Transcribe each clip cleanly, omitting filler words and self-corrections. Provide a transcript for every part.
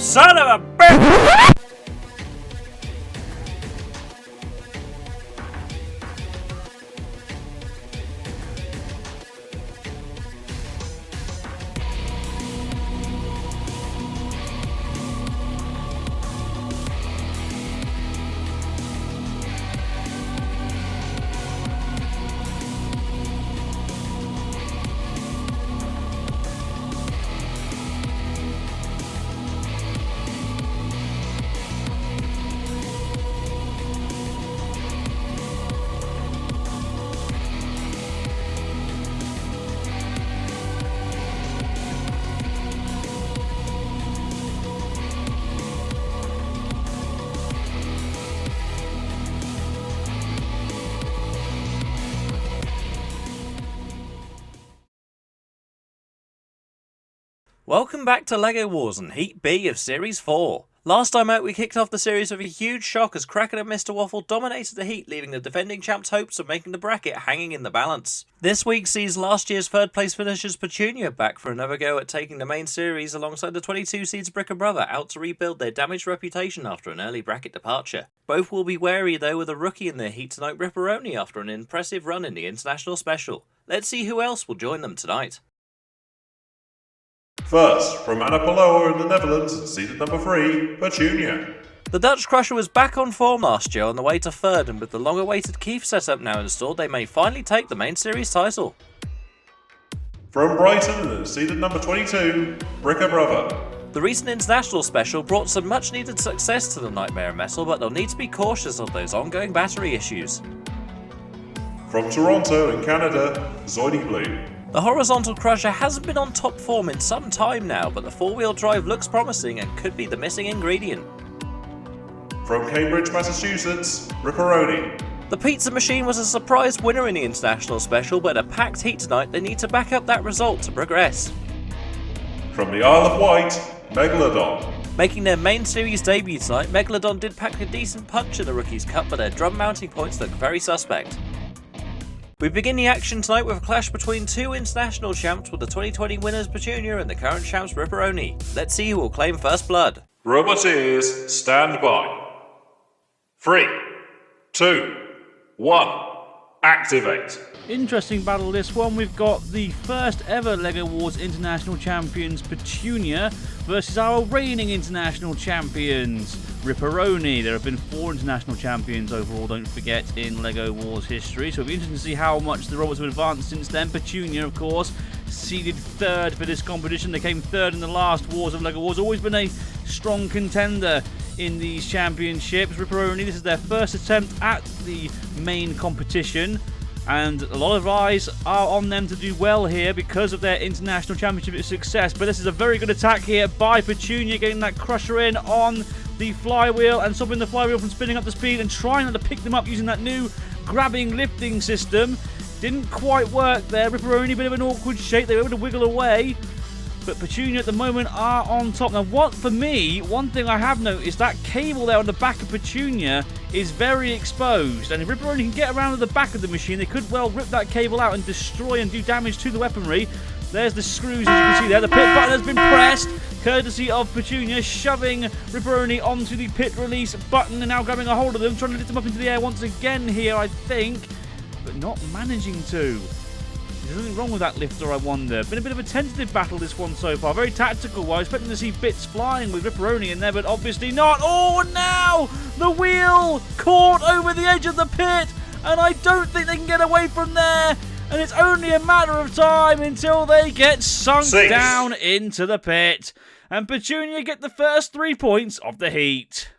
son of a bitch! Welcome back to LEGO Wars and Heat B of Series 4. Last time out we kicked off the series with a huge shock as Kraken and Mr. Waffle dominated the heat, leaving the defending champs' hopes of making the bracket hanging in the balance. This week sees last year's third place finishers Petunia back for another go at taking the main series alongside the 22 seeds Brick and Brother out to rebuild their damaged reputation after an early bracket departure. Both will be wary though with a rookie in their heat tonight, Ripperoni, after an impressive run in the International Special. Let's see who else will join them tonight. First, from Annapolloa in the Netherlands and seeded number 3, Petunia. The Dutch Crusher was back on form last year on the way to third, and with the long-awaited Keith setup now installed, they may finally take the main series title. From Brighton and seeded number 22, Brick and Brother. The recent International Special brought some much-needed success to the Nightmare Metal, but they'll need to be cautious of those ongoing battery issues. From Toronto in Canada, Zoidy Blue. The Horizontal Crusher hasn't been on top form in some time now, but the four-wheel drive looks promising and could be the missing ingredient. From Cambridge, Massachusetts, Ripperoni. The Pizza Machine was a surprise winner in the International Special, but a packed heat tonight, they need to back up that result to progress. From the Isle of Wight, Megalodon. Making their main series debut tonight, Megalodon did pack a decent punch in the Rookies' Cup, but their drum mounting points look very suspect. We begin the action tonight with a clash between two international champs, with the 2020 winners Petunia and the current champs Ripperoni. Let's see who will claim first blood. Roboteers, stand by. 3, 2, 1, activate. Interesting battle this one. We've got the first ever LEGO Wars International Champions Petunia versus our reigning International Champions Ripperoni. There have been 4 International Champions overall, don't forget, in LEGO Wars history, so it'll be interesting to see how much the robots have advanced since then. Petunia, of course, seeded 3rd for this competition. They came 3rd in the last Wars of LEGO Wars. Always been a strong contender in these championships. Ripperoni, this is their first attempt at the main competition, and a lot of eyes are on them to do well here because of their international championship success. But this is a very good attack here by Petunia, getting that crusher in on the flywheel and stopping the flywheel from spinning up the speed and trying not to pick them up using that new grabbing lifting system. Didn't quite work there. Ripperoni, a bit of an awkward shape. They were able to wiggle away, but Petunia at the moment are on top. Now, one thing I have noticed, that cable there on the back of Petunia is very exposed, and if Ripperoni can get around to the back of the machine, they could well rip that cable out and destroy and do damage to the weaponry. There's the screws, as you can see there. The pit button has been pressed, courtesy of Petunia, shoving Ripperoni onto the pit release button and now grabbing a hold of them, trying to lift them up into the air once again here, I think, but not managing to. Is there something wrong with that lifter, I wonder? Been a bit of a tentative battle, this one so far. Very tactical. I was expecting to see bits flying with Ripperoni in there, but obviously not. Oh, and now the wheel caught over the edge of the pit, and I don't think they can get away from there. And it's only a matter of time until they get sunk down into the pit. And Petunia get the first 3 points of the heat.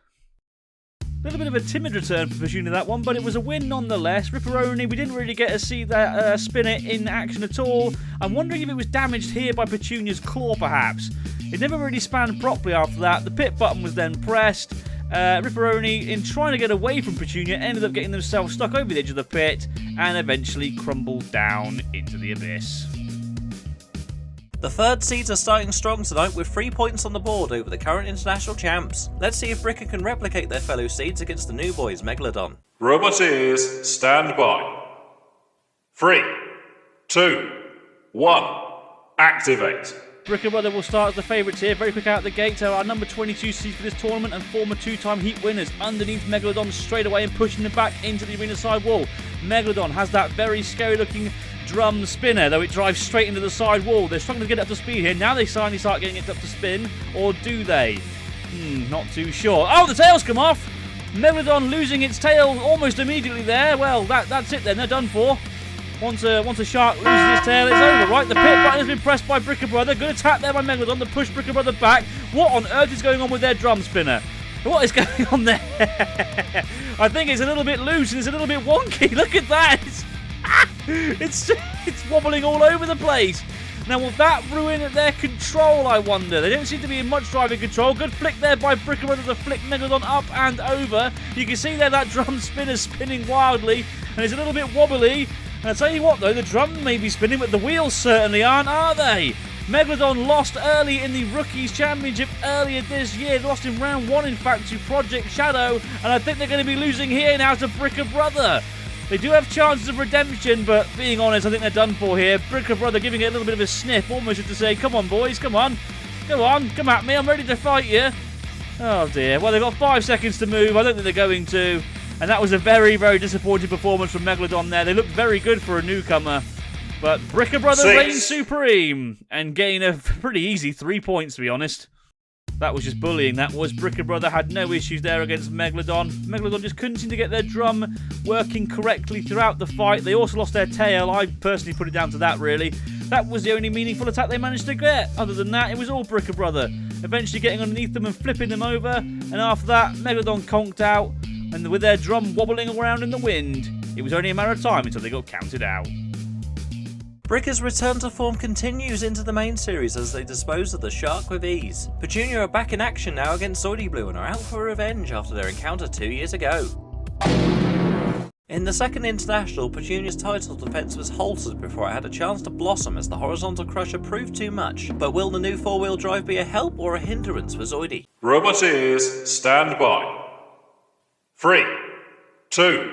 A little bit of a timid return for Petunia, that one, but it was a win nonetheless. Ripperoni, we didn't really get to see that spinner in action at all. I'm wondering if it was damaged here by Petunia's claw, perhaps. It never really spanned properly after that. The pit button was then pressed. Ripperoni, in trying to get away from Petunia, ended up getting themselves stuck over the edge of the pit and eventually crumbled down into the abyss. The third seeds are starting strong tonight with 3 points on the board over the current international champs. Let's see if Bricker can replicate their fellow seeds against the new boys Megalodon. Roboteers, stand by. 3, 2, 1, activate. Bricker Brother will start as the favourites here. Very quick out the gate. Our number 22 seed for this tournament and former 2-time heat winners underneath Megalodon straight away and pushing them back into the arena side wall. Megalodon has that very scary looking drum spinner, though it drives straight into the side wall. They're struggling to get up to speed here. Now they finally start getting it up to spin, or do they? Not too sure. Oh, the tail's come off! Megalodon losing its tail almost immediately there. Well, that's it then. They're done for. Once a shark loses its tail, it's over, right? The pit button has been pressed by Bricker Brother. Good attack there by Megalodon to push Bricker Brother back. What on earth is going on with their drum spinner? What is going on there? I think it's a little bit loose and it's a little bit wonky. Look at that. It's wobbling all over the place. Now, will that ruin their control, I wonder? They don't seem to be in much driving control. Good flick there by Bricker Brother to flick Megalodon up and over. You can see there that drum spinner's spinning wildly, and it's a little bit wobbly. And I'll tell you what, though, the drum may be spinning, but the wheels certainly aren't, are they? Megalodon lost early in the Rookies Championship earlier this year. Lost in round 1, in fact, to Project Shadow. And I think they're going to be losing here now to Bricker Brother. They do have chances of redemption, but being honest, I think they're done for here. Bricker Brother giving it a little bit of a sniff, almost as to say, come on, boys, come on. Go on, come at me, I'm ready to fight you. Oh, dear. Well, they've got 5 seconds to move. I don't think they're going to. And that was a very, very disappointing performance from Megalodon there. They looked very good for a newcomer. But Bricker Brother reigns supreme and gain a pretty easy 3 points, to be honest. That was just bullying. That was. Bricker Brother had no issues there against Megalodon. Megalodon just couldn't seem to get their drum working correctly throughout the fight. They also lost their tail. I personally put it down to that, really. That was the only meaningful attack they managed to get. Other than that, it was all Bricker Brother. Eventually getting underneath them and flipping them over. And after that, Megalodon conked out. And with their drum wobbling around in the wind, it was only a matter of time until they got counted out. Bricker's return to form continues into the main series as they dispose of the shark with ease. Petunia are back in action now against Zoidy Blue and are out for revenge after their encounter 2 years ago. In the second international, Petunia's title defence was halted before it had a chance to blossom as the horizontal crusher proved too much. But will the new 4-wheel drive be a help or a hindrance for Zoidy? Roboteers, stand by. 3, 2,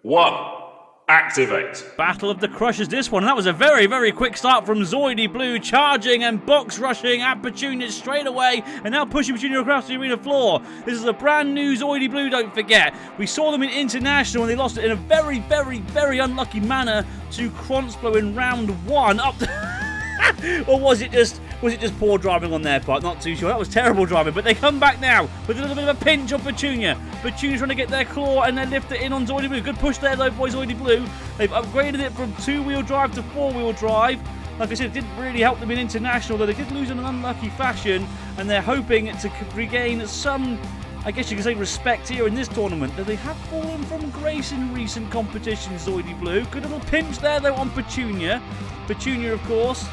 1. Activate. Battle of the Crushers, this one. And that was a very, very quick start from Zoidy Blue, charging and box rushing at Petunia straight away, and now pushing Petunia across the arena floor. This is a brand new Zoidy Blue, don't forget. We saw them in International, and they lost it in a very, very, very unlucky manner to Kronsplo in round 1. Up to or was it just poor driving on their part? Not too sure. That was terrible driving, but they come back now with a little bit of a pinch on Petunia. Petunia's trying to get their claw and then lift it in on Zoidy Blue. Good push there, though, by Zoidy Blue. They've upgraded it from 2-wheel drive to 4-wheel drive. Like I said, it didn't really help them in International, though they did lose in an unlucky fashion, and they're hoping to regain some, I guess you could say, respect here in this tournament, though they have fallen from grace in recent competitions, Zoidy Blue. Good little pinch there, though, on Petunia. Petunia, of course,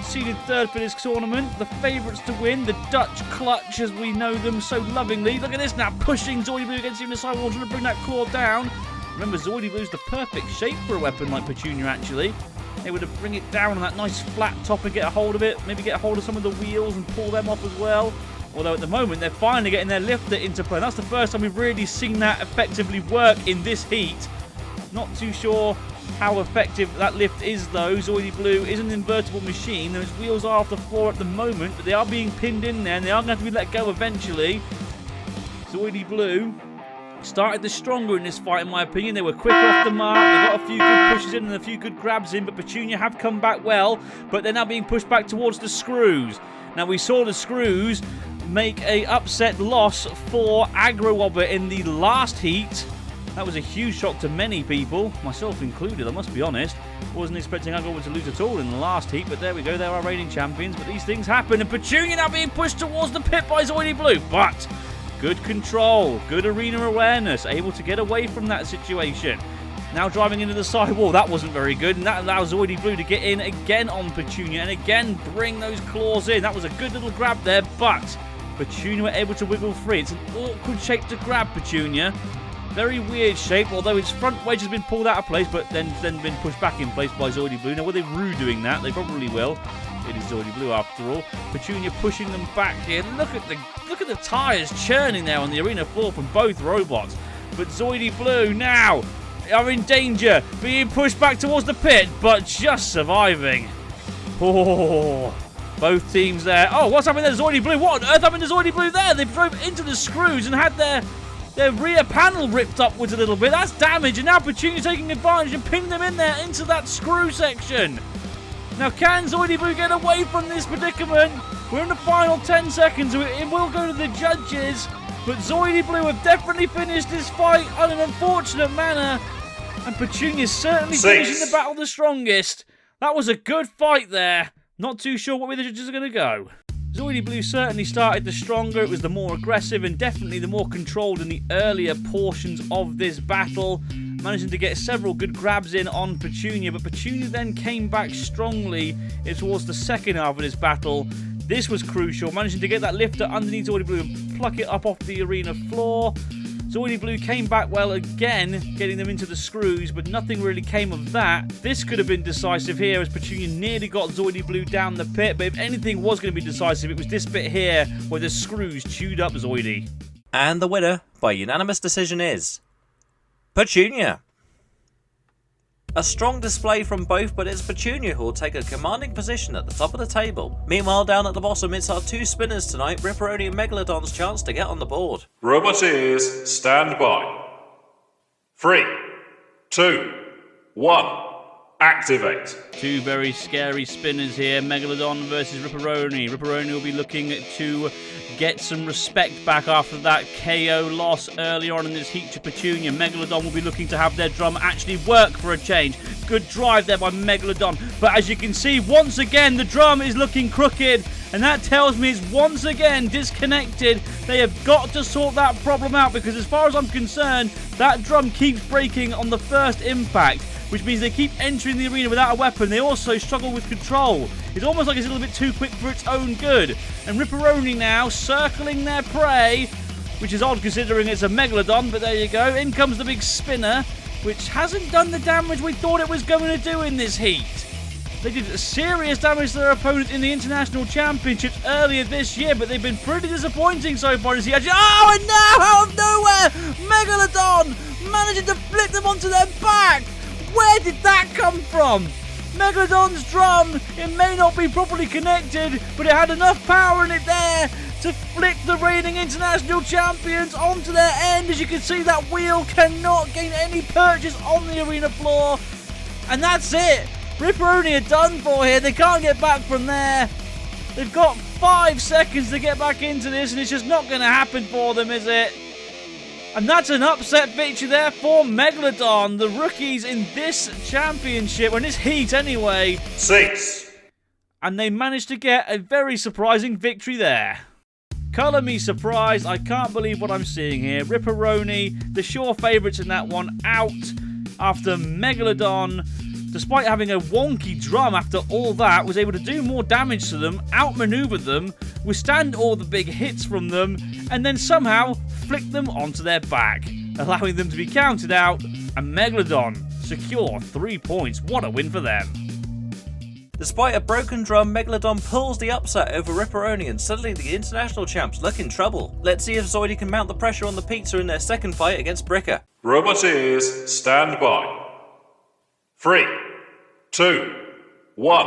seeded 3rd for this tournament, the favourites to win, the Dutch clutch as we know them so lovingly. Look at this now, pushing Zoidy Blue against him in the sidewall, trying to bring that claw down. Remember, Zoidy Blue's the perfect shape for a weapon like Petunia, actually. They would bring it down on that nice flat top and get a hold of it, maybe get a hold of some of the wheels and pull them off as well. Although at the moment, they're finally getting their lifter into play. That's the first time we've really seen that effectively work in this heat. Not too sure how effective that lift is, though. Zoidy Blue is an invertible machine. Those wheels are off the floor at the moment, but they are being pinned in there, and they are going to have to be let go eventually. Zoidy Blue started the stronger in this fight, in my opinion. They were quick off the mark. They got a few good pushes in and a few good grabs in, but Petunia have come back well, but they're now being pushed back towards the screws. Now, we saw the screws make a upset loss for Agro Wobber in the last heat. That was a huge shock to many people, myself included, I must be honest. Wasn't expecting Agro Wobber to lose at all in the last heat, but there we go, they're our reigning champions. But these things happen, and Petunia now being pushed towards the pit by Zoidy Blue. But good control, good arena awareness, able to get away from that situation. Now driving into the sidewall, that wasn't very good, and that allows Zoidy Blue to get in again on Petunia and again bring those claws in. That was a good little grab there, but Petunia were able to wiggle free. It's an awkward shape to grab, Petunia. Very weird shape, although its front wedge has been pulled out of place, but then been pushed back in place by Zoidy Blue. Now, were they rude doing that? They probably will. It is Zoidy Blue after all. Petunia pushing them back here. Look at the tyres churning there on the arena floor from both robots. But Zoidy Blue now are in danger, being pushed back towards the pit, but just surviving. Oh, Both teams there. Oh, what's happening there? Zoidy Blue. What on earth happened to Zoidy Blue there? They drove into the screws and had their rear panel ripped upwards a little bit. That's damage. And now Petunia taking advantage and pinning them in there into that screw section. Now, can Zoidy Blue get away from this predicament? We're in the final 10 seconds. It will go to the judges. But Zoidy Blue have definitely finished this fight in an unfortunate manner. And Petunia's certainly finishing the battle the strongest. That was a good fight there. Not too sure what way the judges are going to go. Zoidy Blue certainly started the stronger. It was the more aggressive and definitely the more controlled in the earlier portions of this battle. Managing to get several good grabs in on Petunia, but Petunia then came back strongly towards the second half of this battle. This was crucial, managing to get that lifter underneath Zoidy Blue and pluck it up off the arena floor. Zoidy Blue came back well again, getting them into the screws, but nothing really came of that. This could have been decisive here as Petunia nearly got Zoidy Blue down the pit, but if anything was going to be decisive, it was this bit here where the screws chewed up Zoidy. And the winner by unanimous decision is Petunia. A strong display from both, but it's Petunia who will take a commanding position at the top of the table. Meanwhile, down at the bottom, it's our two spinners tonight, Ripperoni and Megalodon's chance to get on the board. Roboteers, stand by. 3, 2, 1, activate. Two very scary spinners here, Megalodon versus Ripperoni. Ripperoni will be looking to get some respect back after that KO loss earlier on in this heat to Petunia. Megalodon will be looking to have their drum actually work for a change. Good drive there by Megalodon. But as you can see, once again, the drum is looking crooked. And that tells me it's once again disconnected. They have got to sort that problem out because as far as I'm concerned, that drum keeps breaking on the first impact, which means they keep entering the arena without a weapon. They also struggle with control. It's almost like it's a little bit too quick for its own good. And Ripperoni now circling their prey, which is odd considering it's a Megalodon, but there you go. In comes the big spinner, which hasn't done the damage we thought it was going to do in this heat. They did serious damage to their opponent in the International Championships earlier this year, but they've been pretty disappointing so far in this heat. Oh, and now out of nowhere, Megalodon managing to flip them onto their back. Where did that come from? Megalodon's drum, it may not be properly connected, but it had enough power in it there to flip the reigning international champions onto their end. As you can see, that wheel cannot gain any purchase on the arena floor. And that's it. Ripperoni are done for here. They can't get back from there. They've got 5 seconds to get back into this, and it's just not going to happen for them, is it? And that's an upset victory there for Megalodon, the rookies in this championship, or in this heat anyway. 6. And they managed to get a very surprising victory there. Colour me surprised, I can't believe what I'm seeing here. Ripperoni, the sure favourites in that one, out after Megalodon, despite having a wonky drum after all that, was able to do more damage to them, outmaneuver them, withstand all the big hits from them, and then somehow flick them onto their back, allowing them to be counted out, and Megalodon secure 3 points. What a win for them. Despite a broken drum, Megalodon pulls the upset over Ripperoni and suddenly the international champs look in trouble. Let's see if Zoidy can mount the pressure on the pizza in their second fight against Bricker. Roboteers, stand by. 3, 2, 1,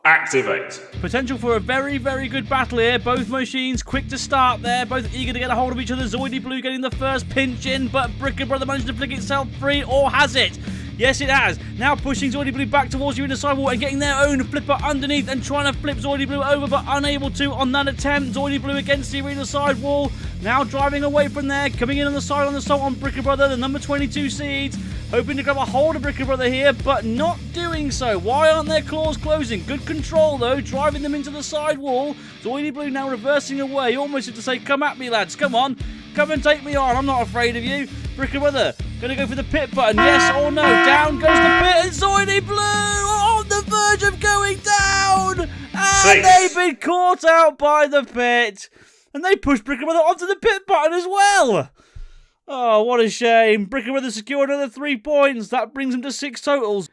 activate. Potential for a very, very good battle here. Both machines quick to start there, both eager to get a hold of each other. Zoidy Blue getting the first pinch in, but Bricker Brother managed to flick itself free, or has it? Yes, it has. Now pushing Zoidy Blue back towards you in the sidewall and getting their own flipper underneath and trying to flip Zoidy Blue over, but unable to on that attempt. Zoidy Blue against the arena sidewall. Now driving away from there, coming in on the side on the assault on Bricker Brother, the number 22 seeds. Hoping to grab a hold of Bricker Brother here, but not doing so. Why aren't their claws closing? Good control, though, driving them into the sidewall. Zoidy Blue now reversing away, almost as to say, come at me, lads, come on. Come and take me on, I'm not afraid of you. Bricker Brother, gonna go for the pit button, yes or no. Down goes the pit, and Zoidy Blue on the verge of going down. And they've been caught out by the pit. And they pushed Bricker Brother onto the pit button as well. Oh, what a shame. Bricker Brother secured another 3 points. That brings him to 6 totals.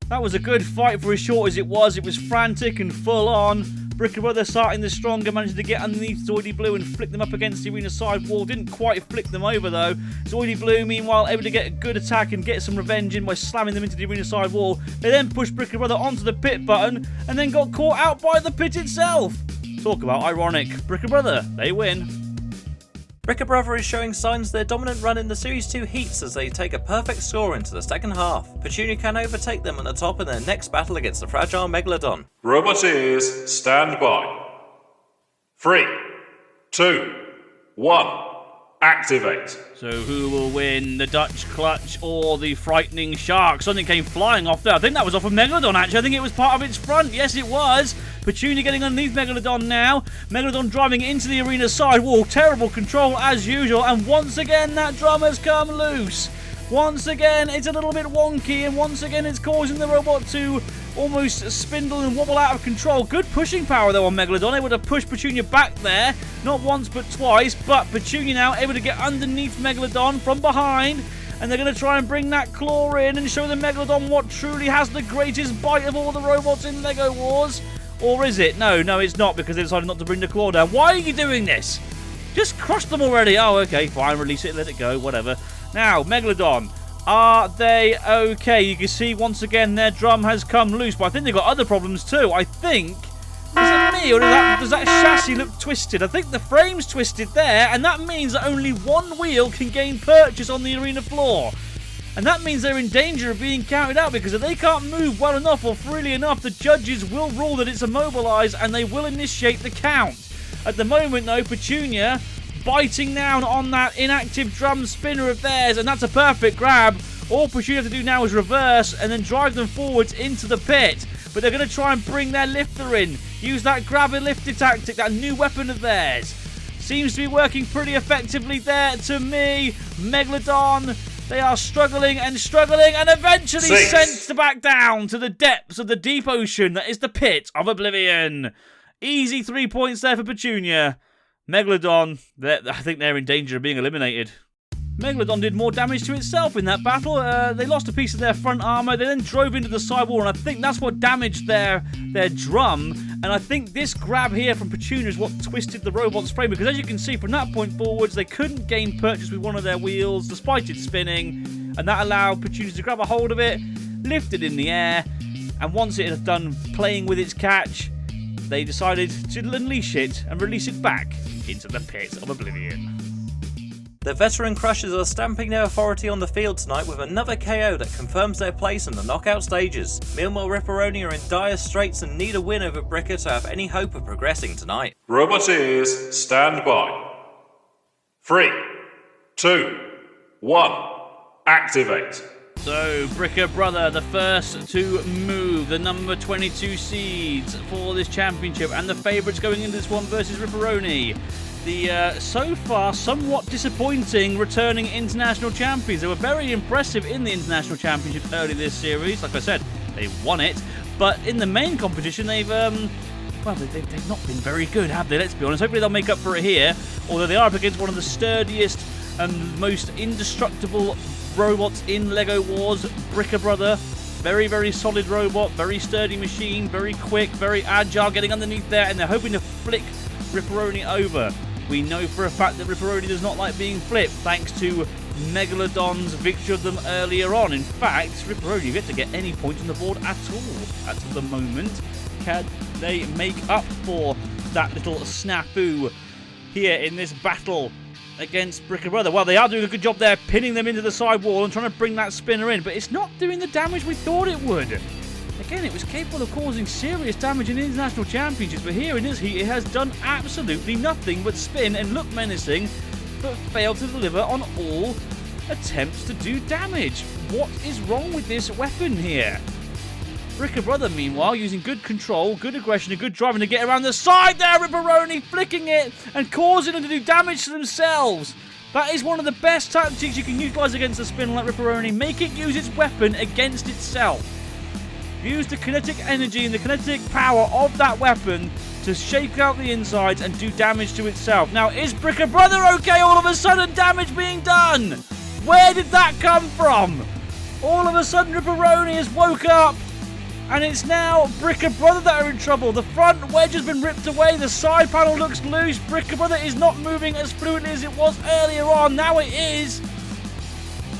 That was a good fight for as short as it was. It was frantic and full on. Bricker Brother starting the stronger, managing to get underneath Zoidy Blue and flick them up against the arena side wall. Didn't quite flick them over though. Zoidy Blue, meanwhile, able to get a good attack and get some revenge in by slamming them into the arena side wall. They then pushed Bricker Brother onto the pit button and then got caught out by the pit itself. Talk about ironic. Bricker Brother, they win. Bricker Brother is showing signs of their dominant run in the Series 2 heats as they take a perfect score into the second half. Petunia can overtake them at the top in their next battle against the fragile Megalodon. Roboteers, stand by. 3, 2, 1, activate. So who will win, the Dutch Clutch or the Frightening Shark? Something came flying off there. I think that was off of Megalodon, actually. I think it was part of its front. Yes, it was. Petunia getting underneath Megalodon now. Megalodon driving into the arena sidewall. Terrible control as usual. And once again, that drum has come loose. Once again, it's a little bit wonky. And once again, it's causing the robot to almost spindle and wobble out of control. Good pushing power, though, on Megalodon. Able to push Petunia back there. Not once, but twice. But Petunia now able to get underneath Megalodon from behind. And they're going to try and bring that claw in and show the Megalodon what truly has the greatest bite of all the robots in LEGO Wars. Or is it? No, it's not, because they decided not to bring the claw down. Why are you doing this? Just crush them already. Oh, okay, fine. Release it, let it go, whatever. Now, Megalodon. Are they okay? You can see once again their drum has come loose, but I think they've got other problems too. I think, is it me or does that chassis look twisted? I think the frame's twisted there, and that means that only one wheel can gain purchase on the arena floor. And that means they're in danger of being counted out, because if they can't move well enough or freely enough, the judges will rule that it's immobilized and they will initiate the count. At the moment though, Petunia biting down on that inactive drum spinner of theirs, and that's a perfect grab. All Petunia have to do now is reverse and then drive them forwards into the pit. But they're going to try and bring their lifter in. Use that grab and lifter tactic, that new weapon of theirs. Seems to be working pretty effectively there to me. Megalodon, they are struggling and eventually sent back down to the depths of the deep ocean that is the pit of oblivion. Easy 3 points there for Petunia. Megalodon, I think they're in danger of being eliminated. Megalodon did more damage to itself in that battle. They lost a piece of their front armour. They then drove into the sidewall, and I think that's what damaged their drum. And I think this grab here from Petunia is what twisted the robot's frame, because as you can see, from that point forwards, they couldn't gain purchase with one of their wheels, despite it spinning. And that allowed Petunia to grab a hold of it, lift it in the air, and once it had done playing with its catch, they decided to unleash it and release it back into the pit of oblivion. The veteran Crushers are stamping their authority on the field tonight with another KO that confirms their place in the knockout stages. Meanwhile, Ripperoni are in dire straits and need a win over Bricker to have any hope of progressing tonight. Roboteers, stand by. 3, 2, 1, activate. So, Bricker Brother, the first to move, the number 22 seeds for this championship, and the favourites going into this one versus Ripperoni. The so far somewhat disappointing returning international champions. They were very impressive in the international championship early this series. Like I said, they won it, but in the main competition they've they've not been very good, have they? Let's be honest. Hopefully they'll make up for it here, although they are up against one of the sturdiest and most indestructible robots in LEGO Wars, Bricker Brother. Very, very solid robot, very sturdy machine, very quick, very agile, getting underneath there, and they're hoping to flick Ripperoni over. We know for a fact that Ripperoni does not like being flipped, thanks to Megalodon's victory of them earlier on. In fact, Ripperoni yet to get any points on the board at all at the moment. Can they make up for that little snafu here in this battle against Bricker Brother? Well, they are doing a good job there, pinning them into the side wall and trying to bring that spinner in, but it's not doing the damage we thought it would. Again, it was capable of causing serious damage in the international championships, but here in this heat, it has done absolutely nothing but spin and look menacing, but failed to deliver on all attempts to do damage. What is wrong with this weapon here? Bricker Brother, meanwhile, using good control, good aggression, and good driving to get around the side there. Ripperoni flicking it and causing them to do damage to themselves. That is one of the best tactics you can utilise against a spin like Ripperoni. Make it use its weapon against itself. Use the kinetic energy and the kinetic power of that weapon to shake out the insides and do damage to itself. Now, is Bricker Brother okay? All of a sudden, damage being done. Where did that come from? All of a sudden, Ripperoni has woke up And it's now Bricker Brother that are in trouble. The front wedge has been ripped away. The side panel looks loose. Bricker Brother is not moving as fluidly as it was earlier on. Now it is.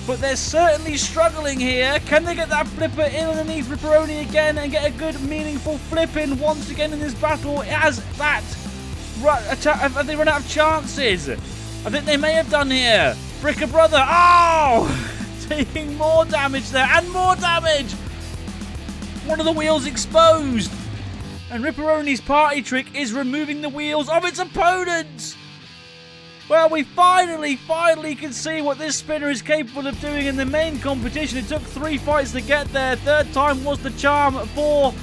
But they're certainly struggling here. Can they get that flipper in underneath Ripperoni again and get a good, meaningful flip in once again in this battle? Have they run out of chances? I think they may have done here. Bricker Brother. Oh! Taking more damage there and more damage. One of the wheels exposed. And Ripperoni's party trick is removing the wheels of its opponents. Well, we finally can see what this spinner is capable of doing in the main competition. It took 3 fights to get there. Third time was the charm for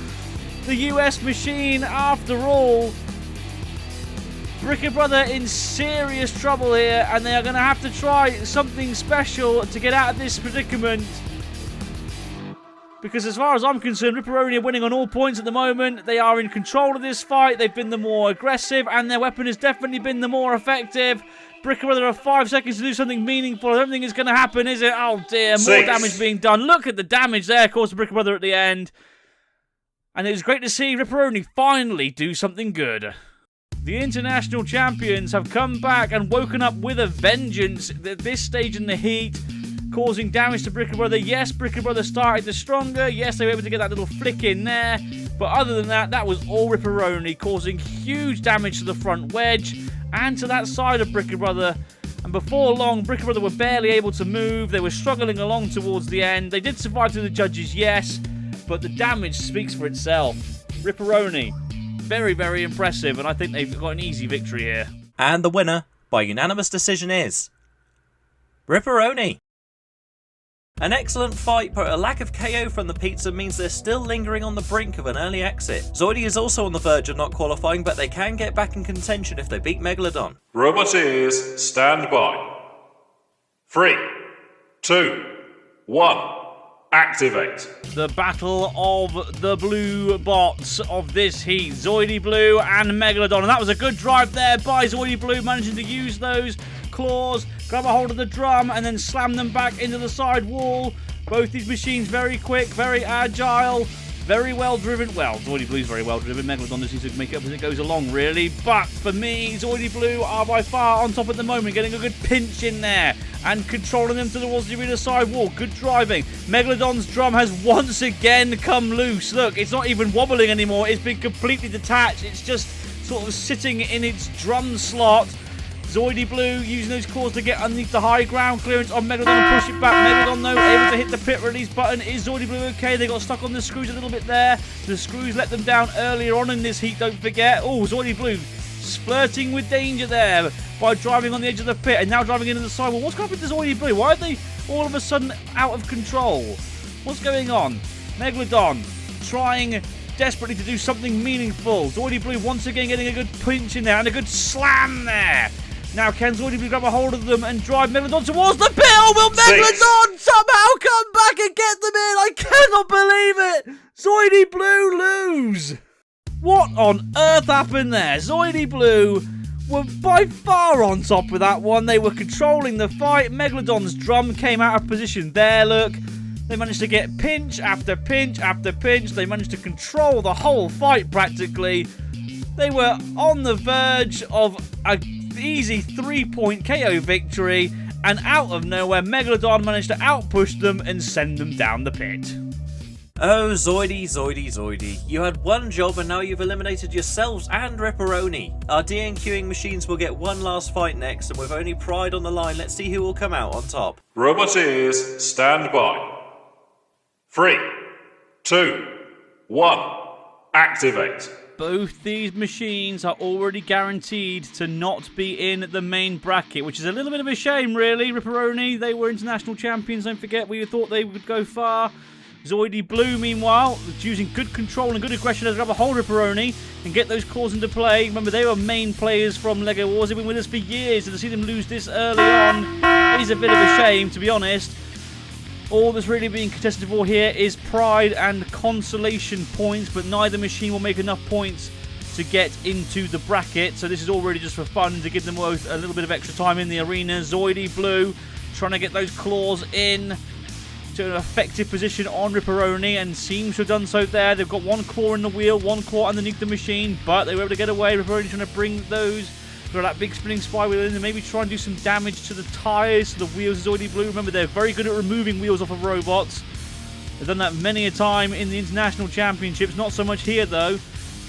the US machine after all. Bricker Brother in serious trouble here, and they are going to have to try something special to get out of this predicament. Because as far as I'm concerned, Ripperoni are winning on all points at the moment. They are in control of this fight. They've been the more aggressive, and their weapon has definitely been the more effective. Bricker Brother have 5 seconds to do something meaningful. I don't think it's going to happen, is it? Oh dear, more damage being done. Look at the damage there, of course, to Bricker Brother at the end. And it was great to see Ripperoni finally do something good. The international champions have come back and woken up with a vengeance at this stage in the heat, causing damage to Bricker Brother. Yes, Bricker Brother started the stronger. Yes, they were able to get that little flick in there. But other than that, that was all Ripperoni, causing huge damage to the front wedge and to that side of Bricker Brother. And before long, Bricker Brother were barely able to move. They were struggling along towards the end. They did survive through the judges, yes, but the damage speaks for itself. Ripperoni, very, very impressive, and I think they've got an easy victory here. And the winner, by unanimous decision, is Ripperoni. An excellent fight, but a lack of KO from the pizza means they're still lingering on the brink of an early exit. Zoidy is also on the verge of not qualifying, but they can get back in contention if they beat Megalodon. Robot ears, stand by. 3, 2, 1. Activate. The battle of the blue bots of this heat. Zoidy Blue and Megalodon. And that was a good drive there by Zoidy Blue, managing to use those claws, grab a hold of the drum, and then slam them back into the side wall. Both these machines very quick, very agile, very well driven. Well, Zoidy Blue's very well driven. Megalodon just needs to make it up as it goes along, really. But for me, Zoidy Blue are by far on top at the moment, getting a good pinch in there and controlling them towards the arena side wall. Good driving. Megalodon's drum has once again come loose. Look, it's not even wobbling anymore. It's been completely detached. It's just sort of sitting in its drum slot. Zoidy Blue using those claws to get underneath the high ground clearance on Megalodon and push it back. Megalodon, though, able to hit the pit release button. Is Zoidy Blue okay? They got stuck on the screws a little bit there. The screws let them down earlier on in this heat, don't forget. Oh, Zoidy Blue flirting with danger there by driving on the edge of the pit and now driving into the sidewall. What's going on with the Zoidy Blue? Why are they all of a sudden out of control? What's going on? Megalodon trying desperately to do something meaningful. Zoidy Blue once again getting a good pinch in there and a good slam there. Now can Zoidy Blue grab a hold of them and drive Megalodon towards the pit? Or will Megalodon somehow come back and get them in? I cannot believe it! Zoidy Blue lose! What on earth happened there? Zoidy Blue were by far on top with that one. They were controlling the fight. Megalodon's drum came out of position there, look. They managed to get pinch after pinch after pinch. They managed to control the whole fight practically. They were on the verge of an easy 3-point KO victory, and out of nowhere, Megalodon managed to outpush them and send them down the pit. Oh, Zoidy, Zoidy, Zoidy. You had one job and now you've eliminated yourselves and Ripperoni. Our DNQing machines will get one last fight next, and with only pride on the line, let's see who will come out on top. Robot ears, stand by. 3, 2, 1. Activate. Both these machines are already guaranteed to not be in the main bracket, which is a little bit of a shame, really. Ripperoni, they were international champions, don't forget. We thought they would go far. Zoidy Blue, meanwhile, using good control and good aggression to grab a hold of Ripperoni and get those calls into play. Remember, they were main players from LEGO Wars. They've been with us for years, and to see them lose this early on is a bit of a shame, to be honest. All that's really being contested for here is pride and consolation points, but neither machine will make enough points to get into the bracket. So this is all really just for fun, to give them both a little bit of extra time in the arena. Zoidy Blue trying to get those claws in. to an effective position on Ripperoni and seems to have done so there. They've got one claw in the wheel, one claw underneath the machine, but they were able to get away. Ripperoni trying to bring those, throw that big spinning spy wheel in and maybe try and do some damage to the tyres, to the wheels of Zoidy Blue. Remember, they're very good at removing wheels off of robots. They've done that many a time in the International Championships, not so much here though.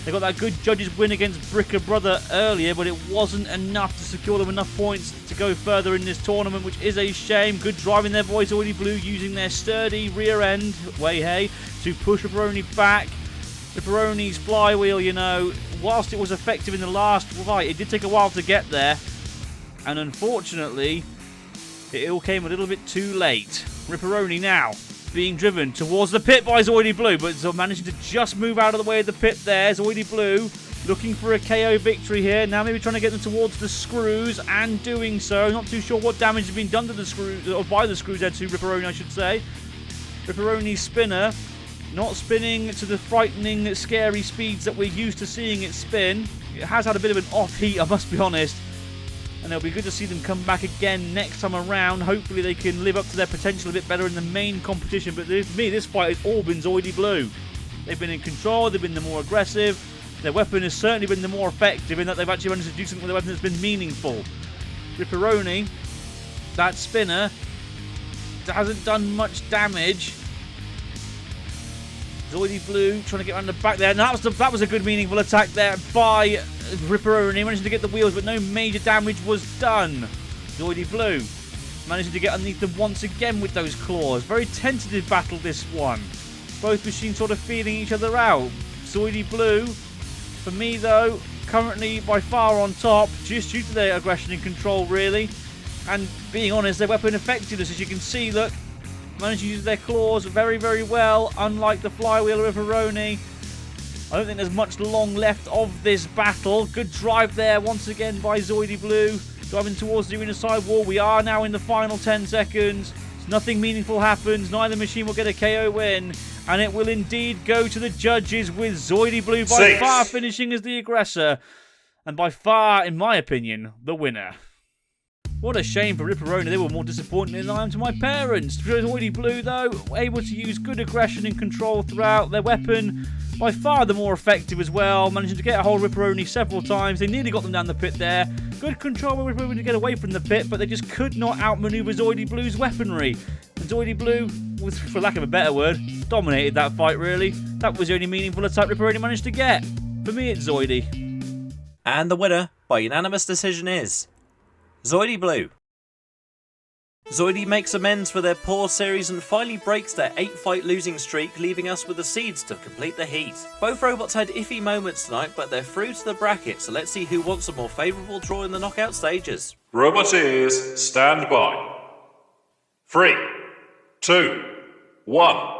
They got that good judges win against Bricker Brother earlier, but it wasn't enough to secure them enough points to go further in this tournament, which is a shame. Good driving there, boys. Zoidy Blue using their sturdy rear end, to push Ripperoni back. Ripperoni's flywheel, you know, whilst it was effective in the last fight, it did take a while to get there. And unfortunately, it all came a little bit too late. Ripperoni now being driven towards the pit by Zoidy Blue, but managing to just move out of the way of the pit there. Zoidy Blue looking for a KO victory here. Now maybe trying to get them towards the screws, and doing so. Not too sure what damage has been done to the screws, or by the screws there to Ripperoni, I should say. Ripperoni's spinner not spinning to the frightening, scary speeds that we're used to seeing it spin. It has had a bit of an off heat, I must be honest. And it'll be good to see them come back again next time around. Hopefully they can live up to their potential a bit better in the main competition. But for me, this fight has all been Zoidy Blue. They've been in control, they've been the more aggressive. Their weapon has certainly been the more effective in that they've actually managed to do something with their weapon that's been meaningful. Ripperoni, that spinner, hasn't done much damage. Zoidy Blue trying to get around the back there. And that was a good meaningful attack there by Ripperoni. Managing to get the wheels, but no major damage was done. Zoidy Blue managing to get underneath them once again with those claws. Very tentative battle, this one. Both machines sort of feeling each other out. Zoidy Blue, for me though, currently by far on top, just due to their aggression and control, really. And being honest, their weapon effectiveness, as you can see, look, managed to use their claws very, very well, unlike the flywheel of Ripperoni. I don't think there's much long left of this battle. Good drive there once again by Zoidy Blue. Driving towards the arena side wall. We are now in the final 10 seconds. Nothing meaningful happens. Neither machine will get a KO win. And it will indeed go to the judges, with Zoidy Blue by far finishing as the aggressor. And by far, in my opinion, the winner. What a shame for Ripperoni. They were more disappointed than I am to my parents. Zoidy Blue, though, able to use good aggression and control throughout. Their weapon, by far the more effective as well. Managing to get a hold of Ripperoni several times. They nearly got them down the pit there. Good control with Ripperoni to get away from the pit, but they just could not outmaneuver Zoidy Blue's weaponry. And Zoidy Blue, for lack of a better word, dominated that fight, really. That was the only meaningful attack Ripperoni managed to get. For me, it's Zoidy. And the winner, by unanimous decision, is Zoidy Blue. Zoidy makes amends for their poor series and finally breaks their 8-fight losing streak, leaving us with the seeds to complete the heat. Both robots had iffy moments tonight, but they're through to the bracket, so let's see who wants a more favourable draw in the knockout stages. Roboteers, stand by. 3, 2, 1,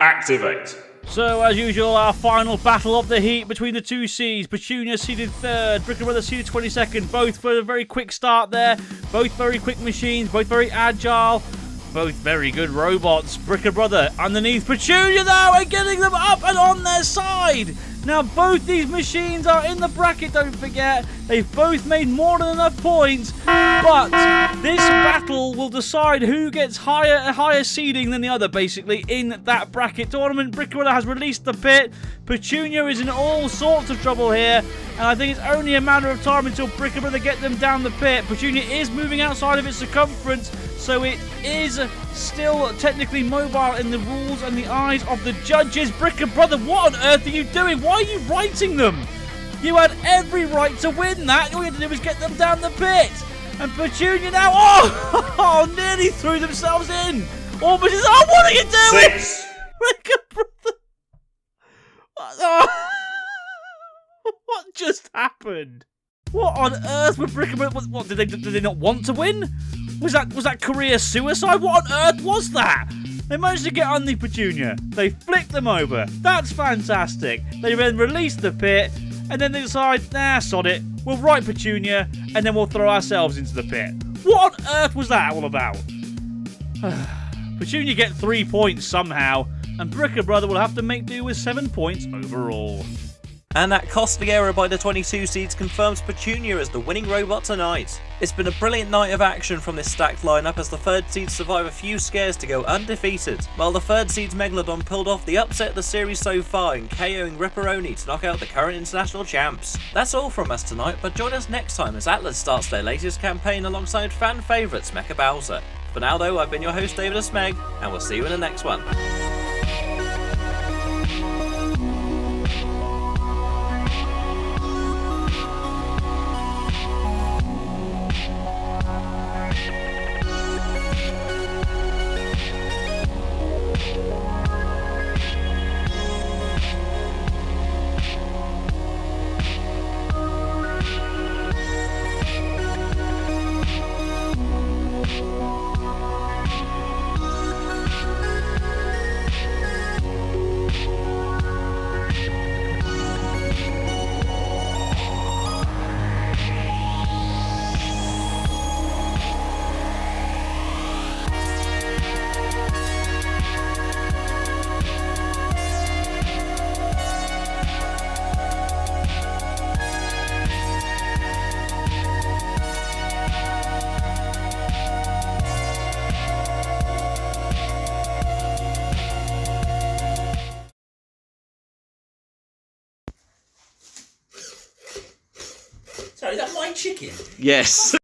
activate. So, as usual, our final battle of the heat between the two seeds. Petunia seeded 3rd, Bricker Brother seeded 22nd, both for a very quick start there. Both very quick machines, both very agile, both very good robots. Bricker Brother underneath Petunia, though, and getting them up and on their side. Now, both these machines are in the bracket, don't forget. They've both made more than enough points, but this battle will decide who gets higher seeding than the other, basically, in that bracket tournament. Bricker Brother has released the pit. Petunia is in all sorts of trouble here, and I think it's only a matter of time until Bricker Brother get them down the pit. Petunia is moving outside of its circumference, so it is still technically mobile in the rules and the eyes of the judges. Bricker Brother, what on earth are you doing? Why are you writing them? You had every right to win that. All you had to do was get them down the pit. And Petunia now, nearly threw themselves in. Almost, what are you doing? 6. Bricker Brother. What just happened? What on earth were Bricker Brother? What did they not want to win? Was that career suicide? What on earth was that? They managed to get on the Petunia. They flicked them over. That's fantastic. They then released the pit, and then they decide, nah, sod it. We'll right Petunia, and then we'll throw ourselves into the pit. What on earth was that all about? Petunia get 3 points somehow, and Bricker Brother will have to make do with 7 points overall. And that costly error by the 22 seeds confirms Petunia as the winning robot tonight. It's been a brilliant night of action from this stacked lineup as the 3rd seeds survive a few scares to go undefeated, while the 3rd seed's Megalodon pulled off the upset of the series so far in KOing Ripperoni to knock out the current international champs. That's all from us tonight, but join us next time as Atlas starts their latest campaign alongside fan favourites Mecha Bowser. For now though, I've been your host David of Smeg, and we'll see you in the next one. Sorry, is that my chicken? Yes.